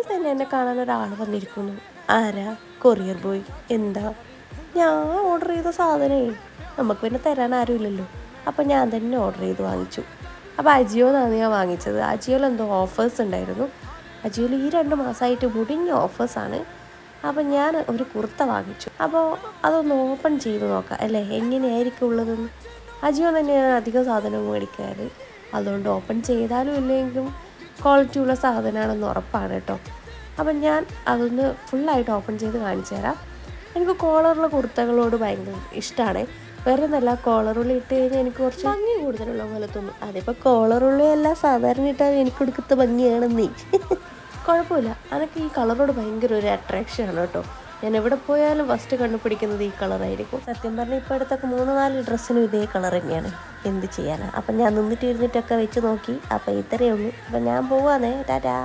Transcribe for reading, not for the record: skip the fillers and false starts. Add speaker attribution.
Speaker 1: അപ്പോൾ തന്നെ എന്നെ കാണാൻ ഒരാൾ വന്നിരിക്കുന്നു. ആരാ? Courier boy. എന്താ? ഞാൻ ഓർഡർ ചെയ്ത സാധനമേ നമുക്ക് പിന്നെ തരാൻ ആരുമില്ലല്ലോ, അപ്പോൾ ഞാൻ തന്നെ ഓർഡർ ചെയ്ത് വാങ്ങിച്ചു. അപ്പോൾ അജിയോന്നാണ് ഞാൻ വാങ്ങിച്ചത്. അജിയോയിൽ എന്തോ ഓഫേഴ്സ് ഉണ്ടായിരുന്നു. അജിയോയിൽ ഈ 2 മാസമായിട്ട് മുടിഞ്ഞ ഓഫേഴ്സാണ്. അപ്പോൾ ഞാൻ ഒരു കുർത്ത വാങ്ങിച്ചു. അപ്പോൾ അതൊന്ന് ഓപ്പൺ ചെയ്ത് നോക്കാം അല്ലേ, എങ്ങനെയായിരിക്കും ഉള്ളതെന്ന്. അജിയോ തന്നെയാണ് അധികം സാധനം മേടിക്കാറ്. അതുകൊണ്ട് ഓപ്പൺ ചെയ്താലും ഇല്ലെങ്കിലും ക്വാളിറ്റി ഉള്ള സാധനമാണെന്ന് ഉറപ്പാണ് കേട്ടോ. അപ്പം ഞാൻ അതൊന്ന് ഫുള്ളായിട്ട് ഓപ്പൺ ചെയ്ത് കാണിച്ചു തരാം. എനിക്ക് കോളറുള്ള കുർത്തകളോട് ഭയങ്കര ഇഷ്ടമാണ്. വേറെ ഒന്നല്ല, കോളറുള്ളി ഇട്ട് കഴിഞ്ഞാൽ എനിക്ക് കുറച്ച് ഭംഗി കൂടുതലുള്ള പോലെ തോന്നും. അതിപ്പോൾ കോളറുള്ളിയല്ല, സാധാരണ ഇട്ടാൽ എനിക്ക് കൊടുക്കുന്ന ഭംഗിയാണെന്നേ. കുഴപ്പമില്ല, അതൊക്കെ ഈ കളറോട് ഭയങ്കര ഒരു അട്രാക്ഷനാണ് കേട്ടോ. ഞാൻ എവിടെ പോയാലും ഫസ്റ്റ് കണ്ടുപിടിക്കുന്നത് ഈ കളറായിരിക്കും. സത്യം പറഞ്ഞാൽ ഇപ്പോൾ അടുത്തൊക്കെ 3-4 ഡ്രസ്സിനും ഇതേ കളർ തന്നെയാണ്. എന്ത് ചെയ്യാനാണ്. അപ്പം ഞാൻ നിന്നിട്ട് ഇരുന്നിട്ടൊക്കെ വെച്ച് നോക്കി. അപ്പോൾ ഇത്രയേ ഉള്ളൂ. അപ്പം ഞാൻ പോവാന്നേ. ടാറ്റാ.